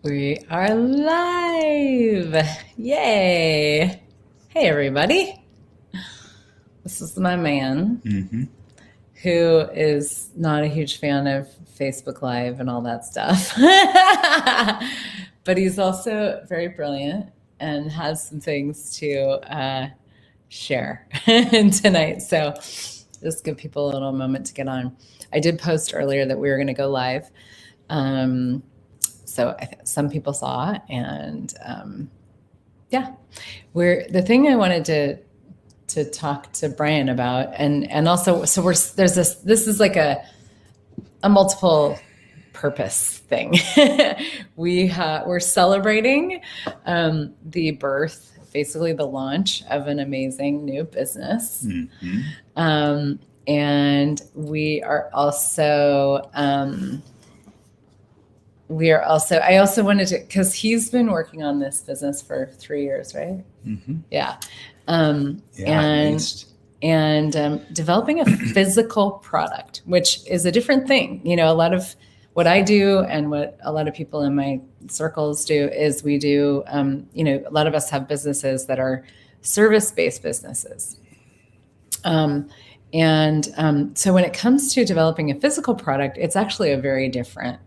We are live. Yay. Hey, everybody. This is my man who is not a huge fan of Facebook Live and all that stuff. But he's also very brilliant and has some things to share tonight. So just give people a little moment to get on. I did post earlier that we were going to go live. So some people saw it, and yeah, the thing I wanted to talk to Brian about, and also, so there's this is like a multiple purpose thing. We're celebrating the birth, basically the launch of an amazing new business. And we are also I also wanted to, because he's been working on this business for 3 years, right? Yeah. And developing a physical product, which is a different thing. You know, a lot of what I do and what a lot of people in my circles do is we do, you know, a lot of us have businesses that are service-based businesses. So when it comes to developing a physical product, it's actually a very different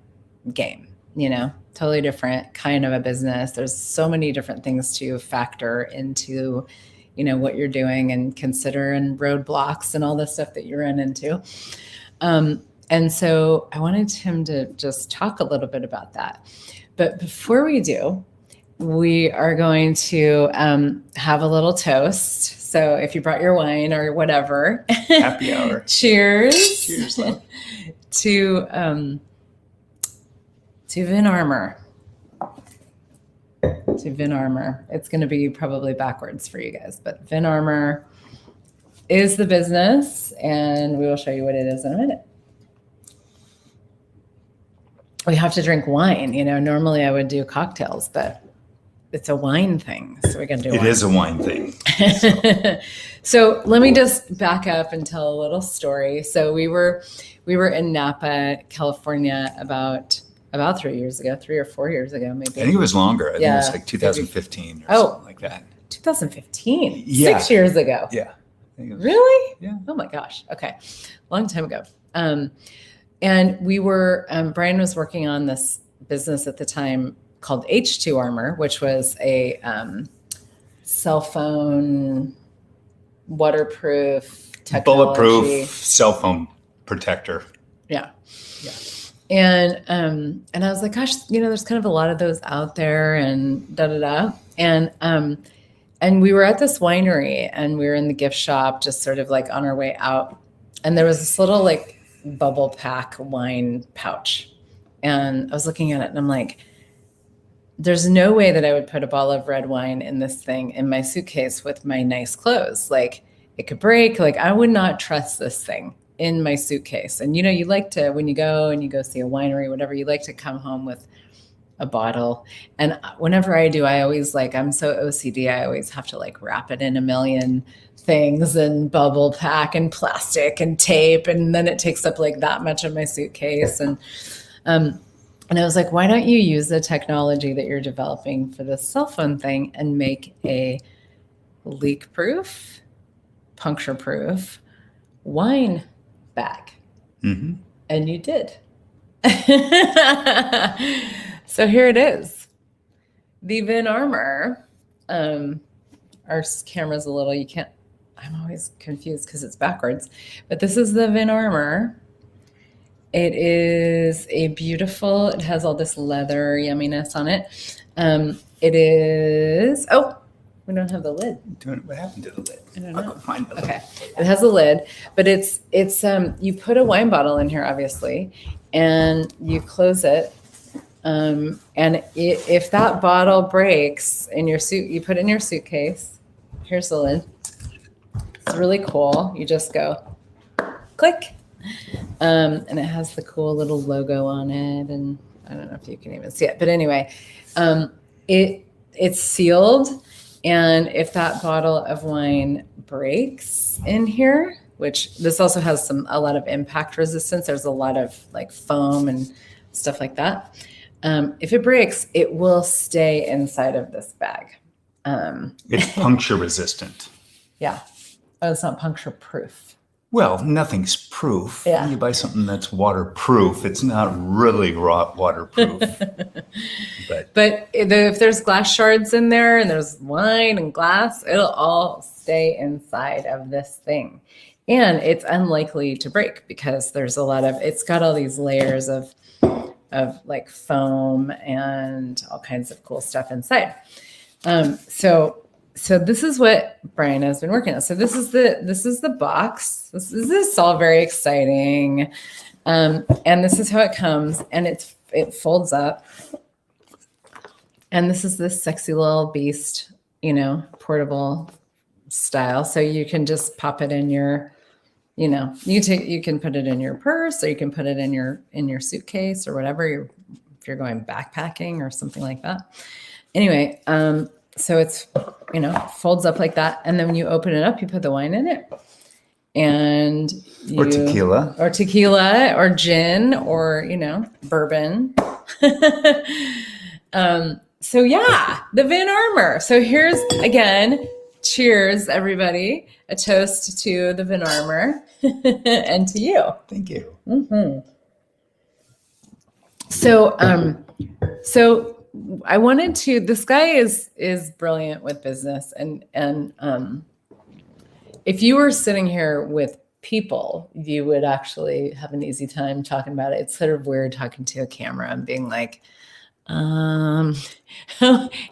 game, you know, totally different kind of a business. There's so many different things to factor into, you know, what you're doing and consider, and roadblocks and all the stuff that you run into. And so I wanted him to just talk a little bit about that. But before we do, we are going to have a little toast. So if you brought your wine or whatever, happy hour. Cheers. Cheers, love. To VinArmor. To VinArmor. It's going to be probably backwards for you guys, but VinArmor is the business, and we will show you what it is in a minute. We have to drink wine. You know, normally I would do cocktails, but it's a wine thing, so we're going to do wine. It is a wine thing. So let me just back up and tell a little story. So we were in Napa, California about 3 years ago, 3 or 4 years ago, maybe. I think it was longer. I think it was like 2015 or something like that. 2015? Yeah. 6 years ago? Yeah. Really? Yeah. Oh my gosh. Okay. Long time ago. And we were, Brian was working on this business at the time called H2 Armor, which was a cell phone waterproof technology. Bulletproof cell phone protector. Yeah. And I was like, gosh, you know, there's kind of a lot of those out there, and and we were at this winery, and we were in the gift shop, just sort of like on our way out. And there was this little like bubble pack wine pouch. And I was looking at it, and I'm like, there's no way that I would put a bottle of red wine in this thing in my suitcase with my nice clothes. Like, it could break. Like, I would not trust this thing in my suitcase. And, you know, you like to, when you go see a winery, whatever, you like to come home with a bottle. And whenever I do, I always I'm so OCD. I always have to like wrap it in a million things and bubble pack and plastic and tape. And then it takes up like that much of my suitcase. And I was like, why don't you use the technology that you're developing for this cell phone thing and make a leak-proof, puncture-proof wine bag? Mm-hmm. And you did. So here it is. The VinArmor. Our camera's a little, you can't, I'm always confused because it's backwards. But this is the VinArmor. It is a beautiful, it has all this leather yumminess on it. It is, we don't have the lid. What happened to the lid? I don't know. I'll go find the lid. Okay. It has a lid, but it's you put a wine bottle in here, obviously, and you close it. And if that bottle breaks in your suit, you put it in your suitcase. Here's the lid. It's really cool. You just go click. And it has the cool little logo on it, and I don't know if you can even see it, but anyway, it's sealed. And if that bottle of wine breaks in here, which this also has a lot of impact resistance. There's a lot of like foam and stuff like that. If it breaks, it will stay inside of this bag. It's puncture resistant. Yeah. Oh, it's not puncture proof. Well, nothing's proof. Yeah. You buy something that's waterproof. It's not really waterproof. But if there's glass shards in there and there's wine and glass, it'll all stay inside of this thing. And it's unlikely to break because there's it's got all these layers of like foam and all kinds of cool stuff inside. So this is what Brian has been working on. So this is the box. This is all very exciting. And this is how it comes, and it folds up. And this is this sexy little beast, portable style. So you can just pop it in your, you can put it in your purse, or you can put it in your suitcase or whatever, if you're going backpacking or something like that. Anyway, so it's, folds up like that. And then when you open it up, you put the wine in it. And or tequila or gin or, bourbon. So yeah, the Van Armour. So here's, again, cheers, everybody. A toast to the Van Armour and to you. Thank you. Mm-hmm. So I wanted to, this guy is brilliant with business. And if you were sitting here with people, you would actually have an easy time talking about it. It's sort of weird talking to a camera and being like,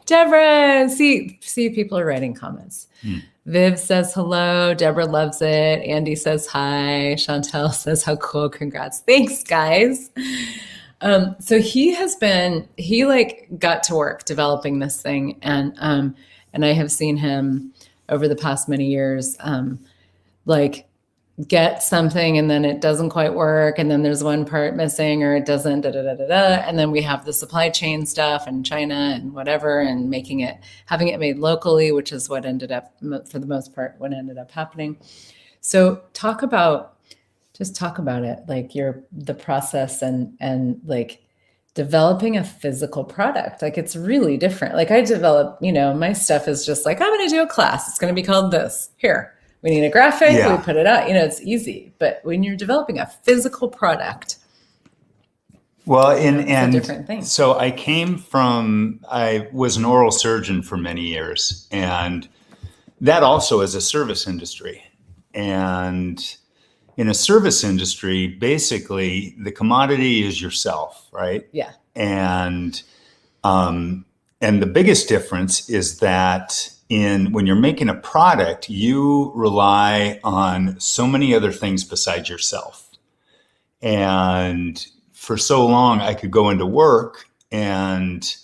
Deborah, see people are writing comments. Viv says hello. Deborah loves it. Andy says hi. Chantel says how cool. Congrats. Thanks, guys. So he got to work developing this thing, and I have seen him over the past many years, get something and then it doesn't quite work, and then there's one part missing, or it doesn't, and then we have the supply chain stuff in China and whatever, and having it made locally, which is what ended up, for the most part, what ended up happening. So talk about it, like the process and like developing a physical product. Like, it's really different. Like, I develop, my stuff is just like, I'm going to do a class. It's going to be called this. Here, we need a graphic. Yeah. We put it out, it's easy. But when you're developing a physical product, well, it's a different thing. So I was an oral surgeon for many years, and that also is a service industry. And in a service industry, basically the commodity is yourself, right? Yeah. And the biggest difference is that when you're making a product, you rely on so many other things besides yourself. And for so long, I could go into work, and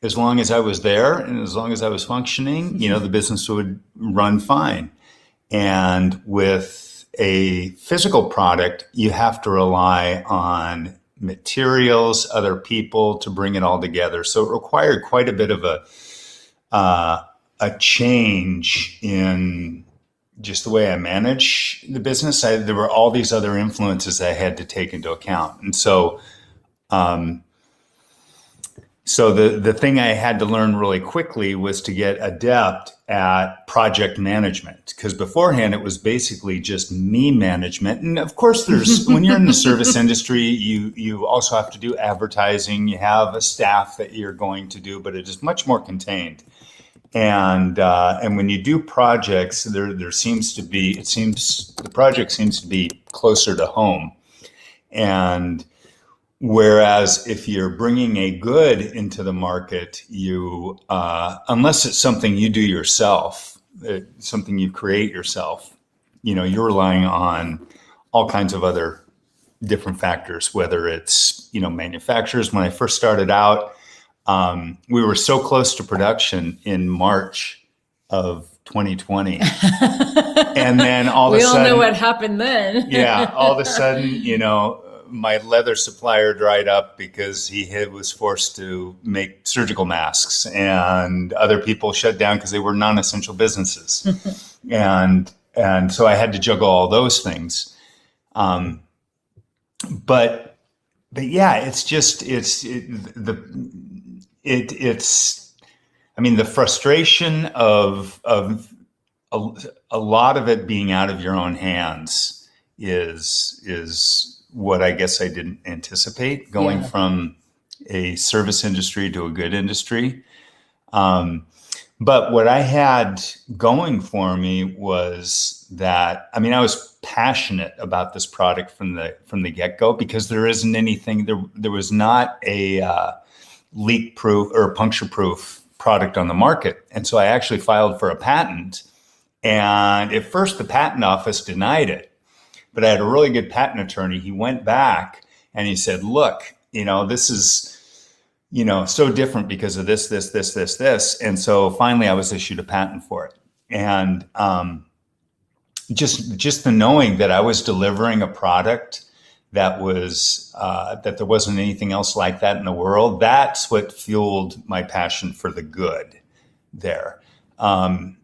as long as I was there and as long as I was functioning, the business would run fine. And with a physical product, you have to rely on materials, other people to bring it all together. So it required quite a bit of a change in just the way I manage the business. There were all these other influences I had to take into account. And so the thing I had to learn really quickly was to get adept at project management, because beforehand it was basically just me management. And of course, when you're in the service industry, you also have to do advertising. You have a staff that you're going to do, but it is much more contained. And when you do projects, the project seems to be closer to home. And whereas if you're bringing a good into the market, you, unless it's something you do yourself, something you create yourself, you're relying on all kinds of other different factors, whether it's, manufacturers. When I first started out, we were so close to production in March of 2020. And then all of a sudden, we all know what happened then. Yeah. All of a sudden, my leather supplier dried up because he was forced to make surgical masks, and other people shut down because they were non-essential businesses. and so I had to juggle all those things. But but yeah, it's I mean, the frustration of a, a lot of it being out of your own hands is what I guess I didn't anticipate, going Yeah. from a service industry to a good industry. But what I had going for me was that, I mean, I was passionate about this product from the get-go, because there isn't anything, there was not a leak-proof or puncture-proof product on the market. And so I actually filed for a patent. And at first the patent office denied it, but I had a really good patent attorney. He went back and he said, look, this is, so different because of this. And so finally I was issued a patent for it. And just the knowing that I was delivering a product that was, that there wasn't anything else like that in the world, that's what fueled my passion for the good there. And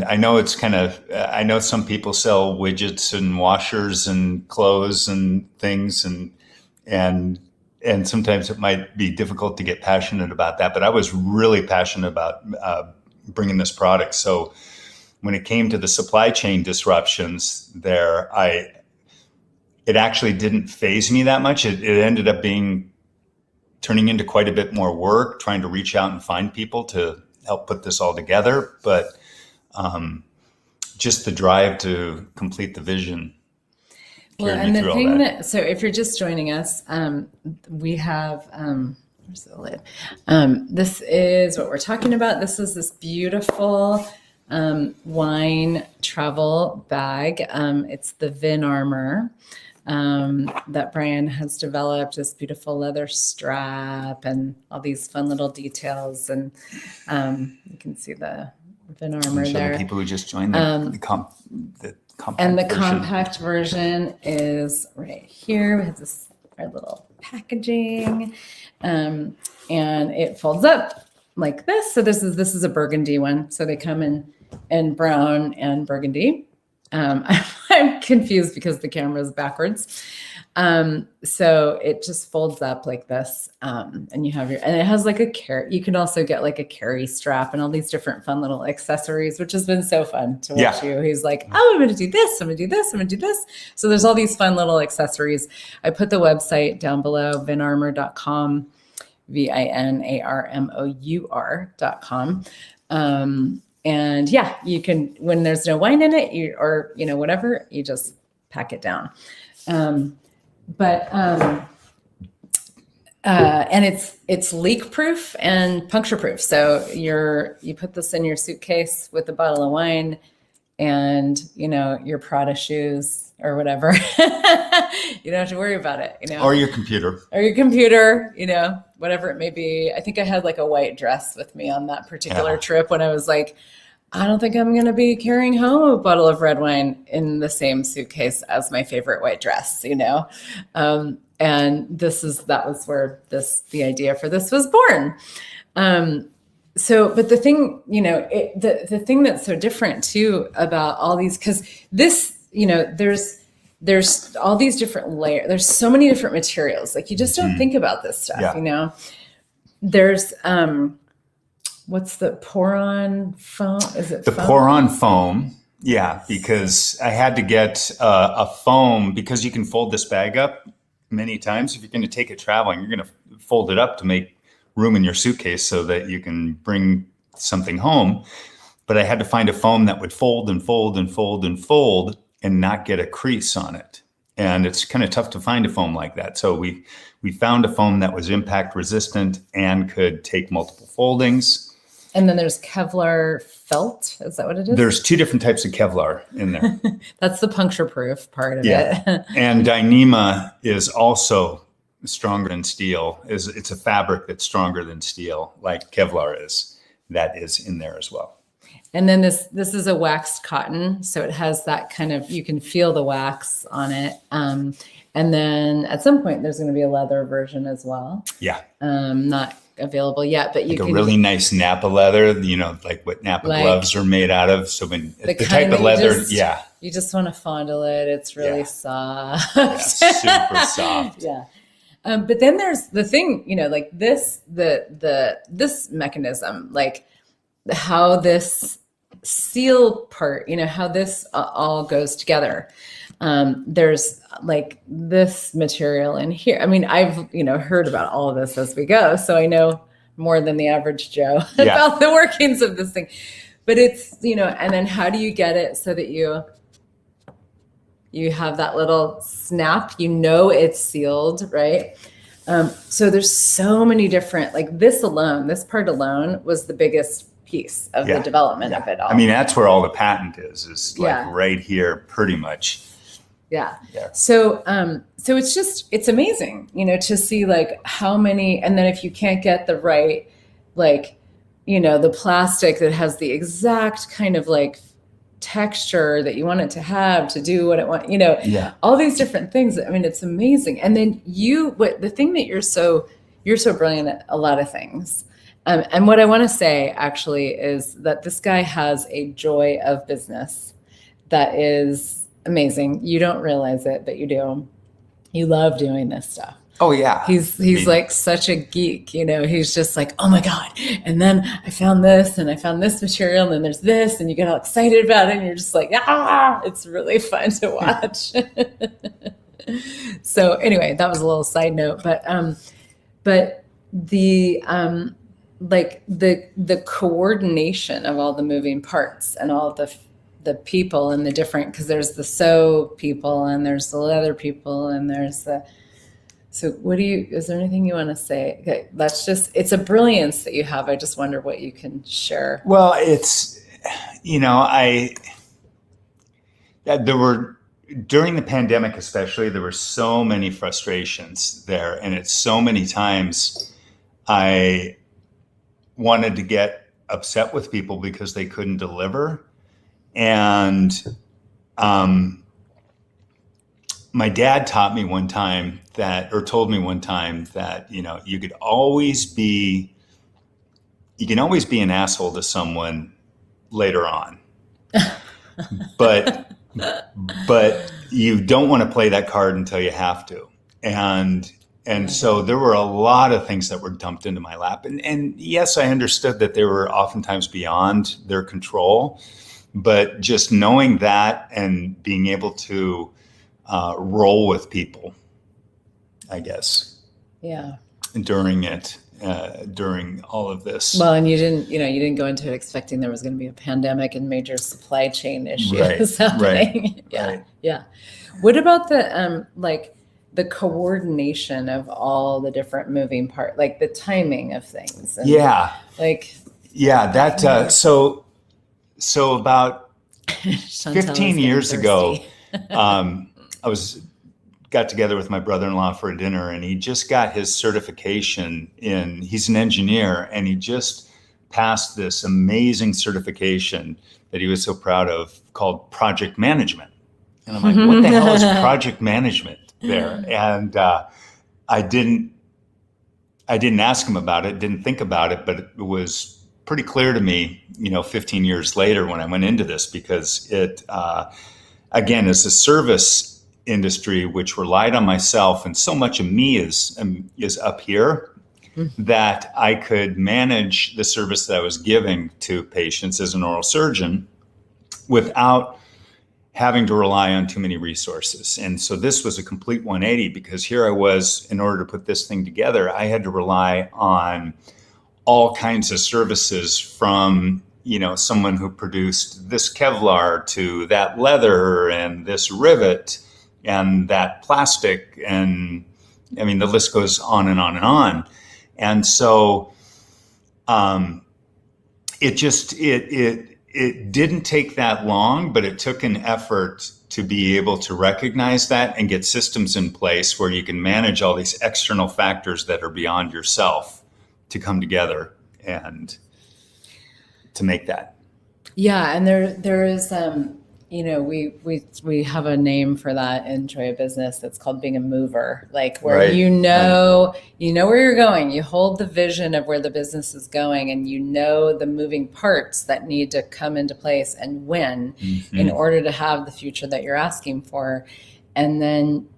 I know it's I know some people sell widgets and washers and clothes and things, and sometimes it might be difficult to get passionate about that, but I was really passionate about bringing this product. So when it came to the supply chain disruptions there, it actually didn't faze me that much. It ended up turning into quite a bit more work, trying to reach out and find people to help put this all together. But just the drive to complete the vision. Well, and the thing so if you're just joining us, we have, where's the lid? This is what we're talking about. This is this beautiful wine travel bag. It's the Vin Armor that Brian has developed, this beautiful leather strap and all these fun little details. And you can see the Vin Armor there. The people who just joined the compact version is right here. We have our little packaging, and it folds up like this. So this is a burgundy one. So they come in brown and burgundy. I'm confused because the camera is backwards. So it just folds up like this. And you have and it has like a carry. You can also get like a carry strap and all these different fun little accessories, which has been so fun to watch you. He's like, oh, I'm going to do this. I'm going to do this. I'm going to do this. So there's all these fun little accessories. I put the website down below, vinarmour.com, vinarmour.com. And yeah, you can, when there's no wine in it, or whatever, you just pack it down. And it's leak proof and puncture proof. So you put this in your suitcase with a bottle of wine and, your Prada shoes or whatever. You don't have to worry about it, Or your computer, whatever it may be. I think I had like a white dress with me on that particular trip when I was like, I don't think I'm going to be carrying home a bottle of red wine in the same suitcase as my favorite white dress, and that was where the idea for this was born. But the thing, the thing that's so different too about all these, because this, there's all these different layers. There's so many different materials. Like you just don't think about this stuff, There's, what's the pour-on foam? Is it the foam? pour-on foam? Yeah, because I had to get a foam, because you can fold this bag up many times. If you're going to take it traveling, you're going to fold it up to make room in your suitcase so that you can bring something home. But I had to find a foam that would fold and fold and fold and fold and not get a crease on it. And it's kind of tough to find a foam like that. So we found a foam that was impact resistant and could take multiple foldings. And then there's Kevlar felt. Is that what it is? There's two different types of Kevlar in there. That's the puncture proof part of it. And Dyneema is also stronger than steel. It's a fabric that's stronger than steel, like Kevlar is. That is in there as well. And then this is a waxed cotton. So it has that kind of, you can feel the wax on it. And then at some point, there's going to be a leather version as well. Yeah. Not available yet, but you Like a can really nice Napa leather, like what Napa Like gloves are made out of. So when the kind type of that leather, yeah, you just want to fondle it. It's really Yeah. soft. yeah, super soft. Yeah. But then there's the thing, like this mechanism, like how this seal part, how this all goes together. There's like this material in here. I mean, I've, heard about all of this as we go. So I know more than the average Joe Yeah. about the workings of this thing. But it's, and then how do you get it so that you have that little snap, it's sealed, right? So there's so many different, like this part alone was the biggest piece of the development of it all. I mean, that's where all the patent is like Yeah. right here, pretty much. Yeah. Yeah. So it's amazing, to see like how many, and then if you can't get the right, like, the plastic that has the exact kind of like texture that you want it to have to do what it wants, Yeah. all these different things. I mean, it's amazing. And then the thing that you're so brilliant at a lot of things. And what I want to say actually is that this guy has a joy of business that is amazing. You don't realize it, but you do. You love doing this stuff. Oh yeah. He's like such a geek, he's just like, oh my God. And then I found this and I found this material and then there's this and you get all excited about it and you're just like, it's really fun to watch. So anyway, that was a little side note, but the, like the coordination of all the moving parts and all the people and the different, because there's the sew people and there's the leather people and there's so is there anything you want to say? Okay, it's a brilliance that you have. I just wonder what you can share. Well, it's, there were, during the pandemic especially, there were so many frustrations there. And it's so many times I wanted to get upset with people because they couldn't deliver. And my dad told me one time that you can always be an asshole to someone later on, but you don't want to play that card until you have to. And so there were a lot of things that were dumped into my lap. And yes, I understood that they were oftentimes beyond their control, but just knowing that and being able to roll with people, I guess. Yeah. During all of this. Well, and you didn't go into it expecting there was going to be a pandemic and major supply chain issues happening. Right. Yeah. Right. Yeah. What about the the coordination of all the different moving parts, like the timing of things? And that so about 15 years ago, I got together with my brother-in-law for a dinner, and he just got his certification he's an engineer, and he just passed this amazing certification that he was so proud of called project management. And I'm like, what the hell is project management there? And I didn't ask him about it, didn't think about it, but it was pretty clear to me, 15 years later when I went into this, because it, again, is a service industry which relied on myself, and so much of me is up here, that I could manage the service that I was giving to patients as an oral surgeon without having to rely on too many resources. And so this was a complete 180, because here I was, in order to put this thing together, I had to rely on all kinds of services, from someone who produced this Kevlar to that leather and this rivet and that plastic, and I mean the list goes on and on and on. And so it didn't take that long, but it took an effort to be able to recognize that and get systems in place where you can manage all these external factors that are beyond yourself to come together and to make that. Yeah, and there is we have a name for that in Joy of Business that's called being a mover, like where Right. you know where you're going, you hold the vision of where the business is going, and you know the moving parts that need to come into place and when in order to have the future that you're asking for. And then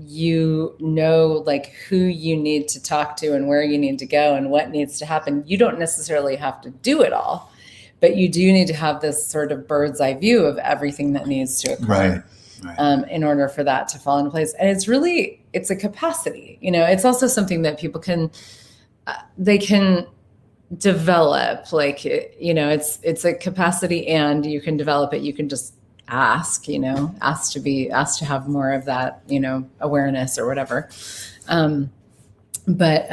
you know like who you need to talk to and where you need to go and what needs to happen. You don't necessarily have to do it all, but you do need to have this sort of bird's eye view of everything that needs to occur, right. in order for that to fall into place. And it's a capacity. It's also something that people can develop. Like, it's a capacity, and you can develop it. You can just ask to have more of that, awareness or whatever. But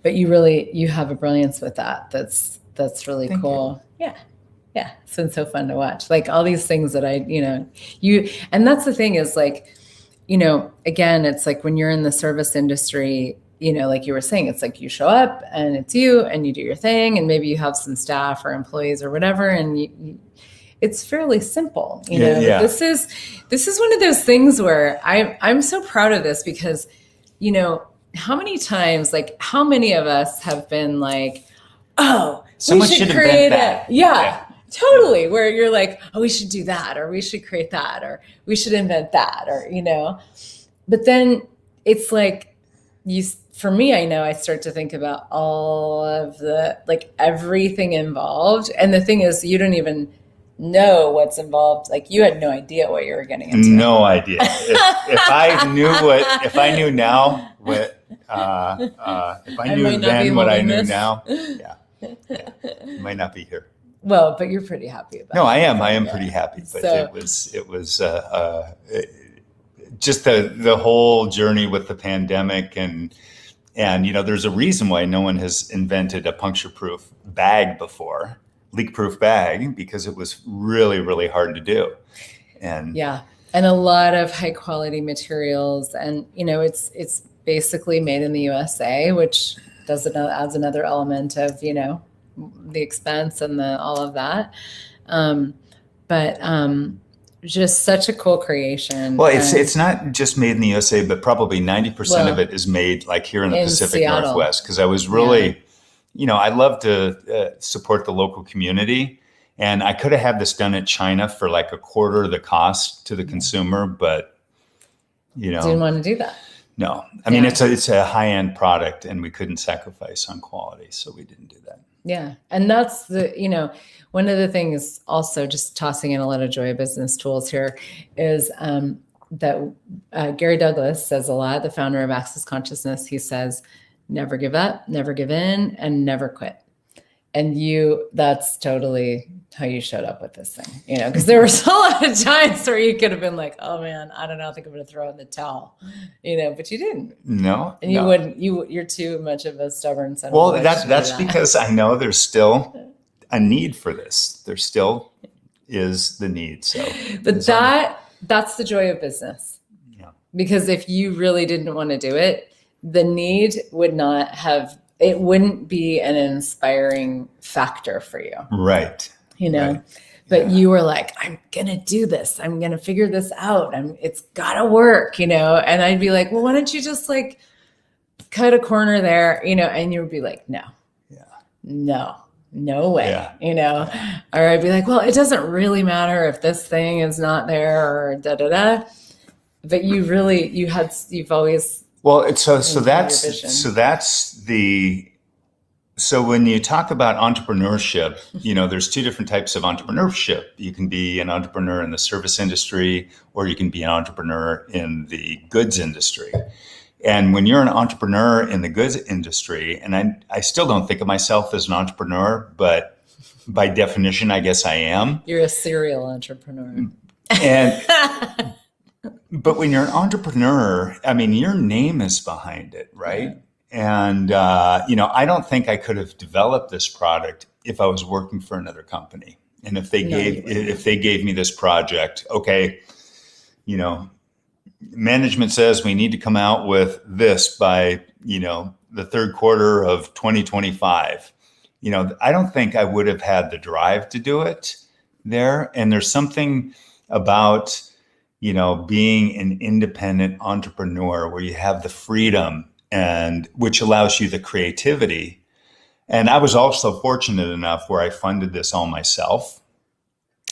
you have a brilliance with that. That's really Thank cool. Yeah. Yeah. It's been so fun to watch. Like all these things that and that's the thing is like, again, it's like when you're in the service industry, like you were saying, it's like you show up and it's you and you do your thing, and maybe you have some staff or employees or whatever, and it's fairly simple. Yeah. This is one of those things where I'm so proud of this because, how many times, like how many of us have been like, oh, someone we should should create invent that. Yeah, totally. Where you're like, oh, we should do that, or we should create that, or we should invent that, or, but then it's like for me, I know I start to think about all of the, like everything involved. And the thing is, you don't even know what's involved. Like you had no idea what you were getting into. No idea. If I knew now what, if I knew then what I knew now, I might not be here. Well, but you're pretty happy about it. No, I am. I am pretty happy. But it was just the whole journey with the pandemic, and there's a reason why no one has invented a puncture-proof bag before, leak-proof bag, because it was really, really hard to do. And a lot of high quality materials, and it's basically made in the USA, which adds another element of the expense and all of that. But just such a cool creation. Well, it's not just made in the USA, but probably 90% of it is made like here in the Pacific Seattle. Northwest. Because I was really, I love to support the local community. And I could have had this done in China for like a quarter of the cost to the consumer, but didn't want to do that. No, I mean, it's a high-end product, and we couldn't sacrifice on quality, so we didn't do that. Yeah. And that's one of the things also, just tossing in a lot of Joy of Business tools here, is that Gary Douglas says a lot, the founder of Access Consciousness. He says, never give up, never give in, and never quit. And that's totally how you showed up with this thing, because there was a lot of times where you could have been like, oh man, I don't know, I think I'm going to throw in the towel, but you didn't. No. And you wouldn't, you're too much of a stubborn son. Well, that's because I know there's still a need for this. There still is the need. So, but that's the joy of business. Yeah. Because if you really didn't want to do it, the need it wouldn't be an inspiring factor for you. Right. Right. But you were like, I'm going to do this. I'm going to figure this out. It's got to work, and I'd be like, well, why don't you just like cut a corner there, and you would be like, no way, or I'd be like, well, it doesn't really matter if this thing is not there or but you've always. Well, so when you talk about entrepreneurship, there's two different types of entrepreneurship. You can be an entrepreneur in the service industry, or you can be an entrepreneur in the goods industry. And when you're an entrepreneur in the goods industry, and I still don't think of myself as an entrepreneur, but by definition, I guess I am. You're a serial entrepreneur. But when you're an entrepreneur, I mean, your name is behind it, right? Yeah. And, I don't think I could have developed this product if I was working for another company. And if they gave me this project, okay, management says we need to come out with this by, the third quarter of 2025. I don't think I would have had the drive to do it there. And there's something about, being an independent entrepreneur where you have the freedom and which allows you the creativity. And I was also fortunate enough where I funded this all myself.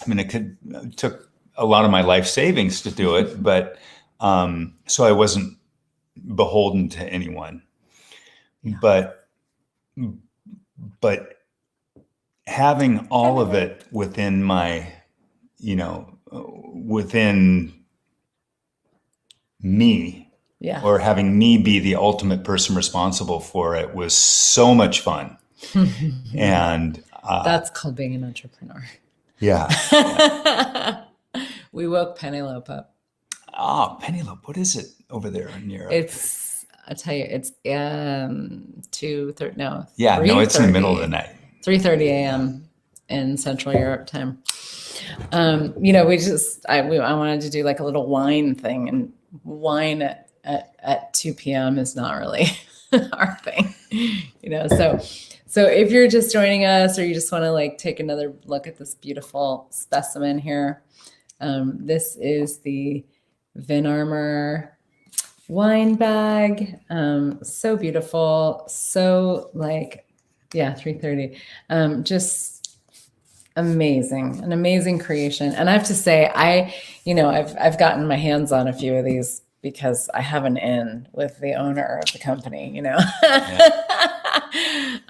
I mean, it took a lot of my life savings to do it, but so I wasn't beholden to anyone. Yeah. But having all of it within my, within me, or having me be the ultimate person responsible for it was so much fun. And that's called being an entrepreneur. Yeah. We woke Penelope up. Oh, Penelope, what is it over there in Europe? I'll tell you, it's 2:30. No. Yeah, no, it's in the middle of the night. 3:30 a.m. in Central Europe time. I wanted to do like a little wine thing, and wine at 2 p.m. is not really our thing, So if you're just joining us, or you just want to like take another look at this beautiful specimen here, this is the VinArmour wine bag. So beautiful. So 3:30. Just amazing, an amazing creation. And I have to say, I've gotten my hands on a few of these because I have an in with the owner of the company,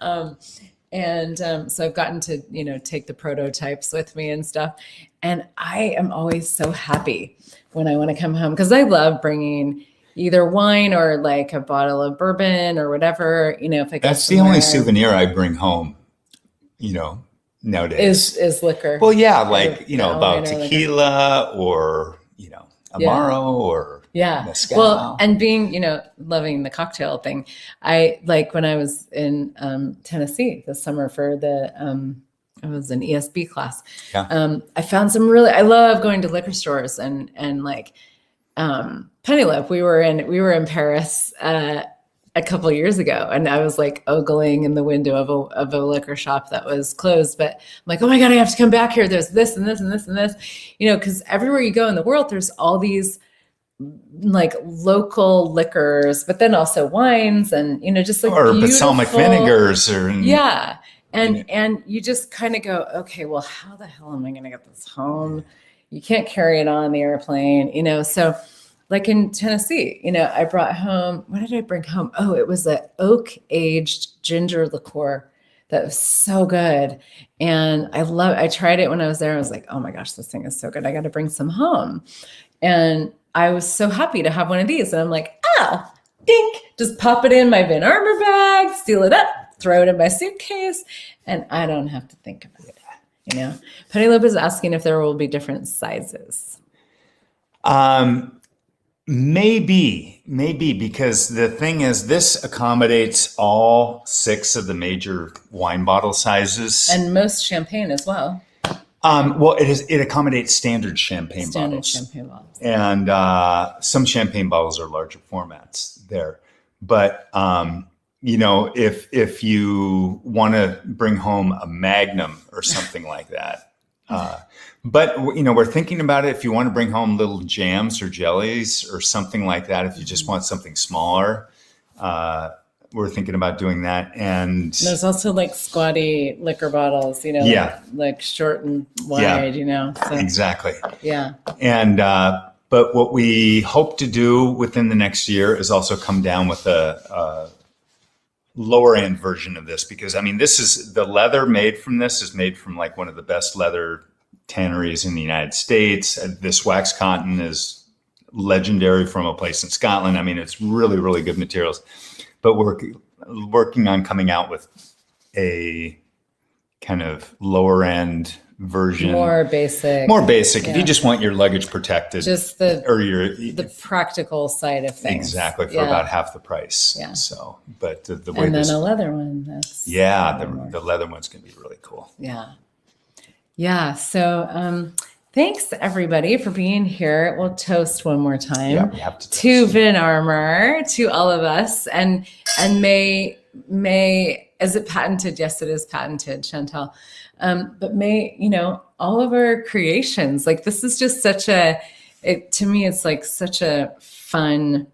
So I've gotten to, take the prototypes with me and stuff. And I am always so happy when I want to come home, because I love bringing either wine or like a bottle of bourbon or whatever, if I go That's the only souvenir I bring home, nowadays. Is liquor. Well, yeah, about tequila or, Amaro or mezcal. Well, and being, loving the cocktail thing, I like when I was in Tennessee this summer for it was an ESB class. Yeah. I found I love going to liquor stores and Penelope. We were in Paris a couple of years ago, and I was like ogling in the window of a liquor shop that was closed. But I'm like, oh my God, I have to come back here. There's this and this and this and this, because everywhere you go in the world, there's all these like local liquors, but then also wines and, just like or balsamic vinegars and you just kind of go, okay, well, how the hell am I going to get this home? You can't carry it on the airplane, so like in Tennessee, I brought home, what did I bring home? Oh, it was an oak aged ginger liqueur that was so good. And I tried it when I was there. I was like, oh my gosh, this thing is so good. I got to bring some home. And I was so happy to have one of these. And I'm like, dink, just pop it in my VinArmour bag, seal it up, throw it in my suitcase, and I don't have to think about it. Penelope is asking if there will be different sizes. Maybe, because the thing is, this accommodates all 6 of the major wine bottle sizes. And most champagne as well. Well, it accommodates standard champagne bottles. And some champagne bottles are larger formats there. But, if you want to bring home a Magnum or something like that. But, we're thinking about it. If you want to bring home little jams or jellies or something like that, if you just want something smaller, we're thinking about doing that. And there's also like squatty liquor bottles, like short and wide, So, exactly. Yeah. And, but what we hope to do within the next year is also come down with a lower end version of this, because this is the leather made from this is made from like one of the best leather tanneries in the United States. This wax cotton is legendary from a place in Scotland. It's really, really good materials, but we're working on coming out with a kind of lower end version, more basic. Yeah. If you just want your luggage protected, just the practical side of things, exactly, for about half the price. Yeah. So, but the way and then a leather one. The leather one's going to be really cool. Yeah. Yeah. So, thanks everybody for being here. We'll toast one more time. Yeah, we have to VinArmour, to all of us, and may is it patented? Yes, it is patented, Chantel. But may, all of our creations, like this is just such to me, it's like such a fun,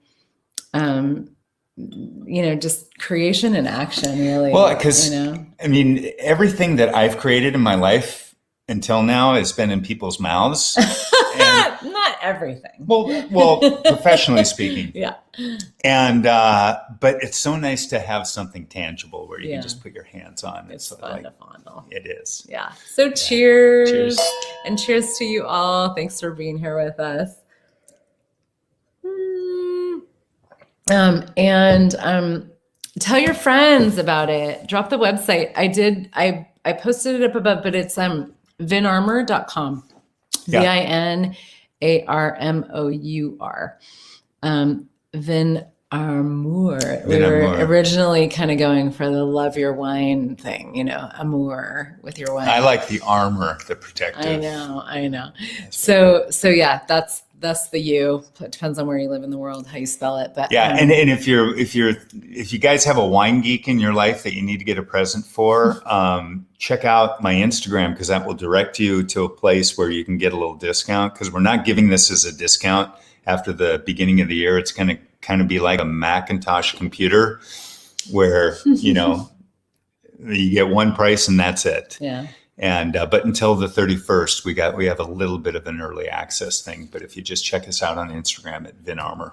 just creation and action, really. Well, because I mean, everything that I've created in my life until now has been in people's mouths. Not everything. Well, professionally speaking. Yeah. And but it's so nice to have something tangible where you can just put your hands on. It's fun to fondle. It is. Yeah. So cheers. Cheers. And cheers to you all. Thanks for being here with us. Tell your friends about it. Drop the website. I posted it up above, but it's vinarmour.com. Yeah. VINARMOUR. Vin Armour. We were originally kind of going for the love your wine thing, amour with your wine. I like the armor, the protective. I know. So yeah, that's the U. It depends on where you live in the world, how you spell it. But yeah, and if you guys have a wine geek in your life that you need to get a present for, check out my Instagram, because that will direct you to a place where you can get a little discount, because we're not giving this as a discount after the beginning of the year. It's going to kind of be like a Macintosh computer where, you get one price and that's it. Yeah. And, but until the 31st, we have a little bit of an early access thing, but if you just check us out on Instagram at vinarmour.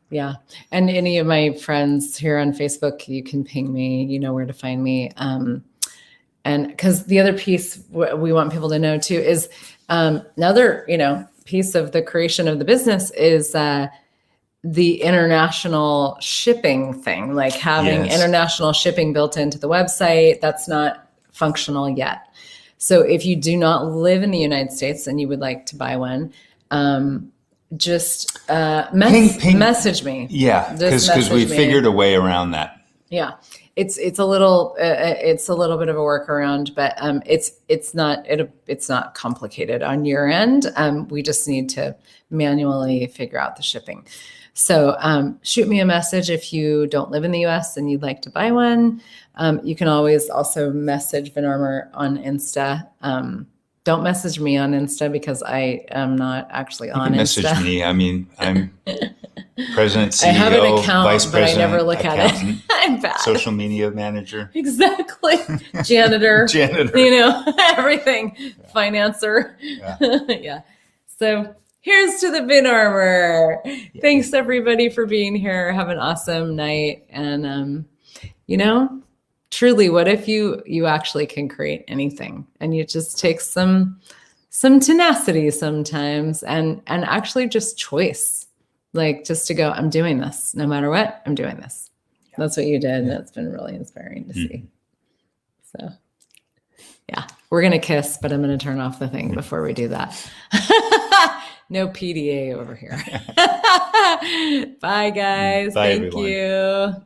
Yeah. And any of my friends here on Facebook, you can ping me, you know where to find me. And because the other piece we want people to know too is another, piece of the creation of the business is the international shipping thing, like having international shipping built into the website. That's not functional yet. So if you do not live in the United States and you would like to buy one, just message me. Yeah, because we figured a way around that. Yeah, it's a little bit of a workaround, but it's not complicated on your end. We just need to manually figure out the shipping. So shoot me a message if you don't live in the US and you'd like to buy one. You can always also message vinarmour on Insta. Don't message me on Insta because I am not actually on Insta. Message me. I mean, I'm president, CEO, I have an account, vice president, but I never look at it. I'm bad. Social media manager. Exactly. Janitor. Janitor. Everything. Yeah. Financer. Yeah. Yeah. So here's to the vinarmour. Yeah. Thanks everybody for being here. Have an awesome night. And, truly, what if you actually can create anything, and you just take some tenacity sometimes and actually just choice, like just to go, I'm doing this no matter what, I'm doing this. Yeah. That's what you did. Yeah. That's been really inspiring to see. So yeah, we're going to kiss, but I'm going to turn off the thing before we do that. No PDA over here. Bye guys. Bye, Thank everyone. you.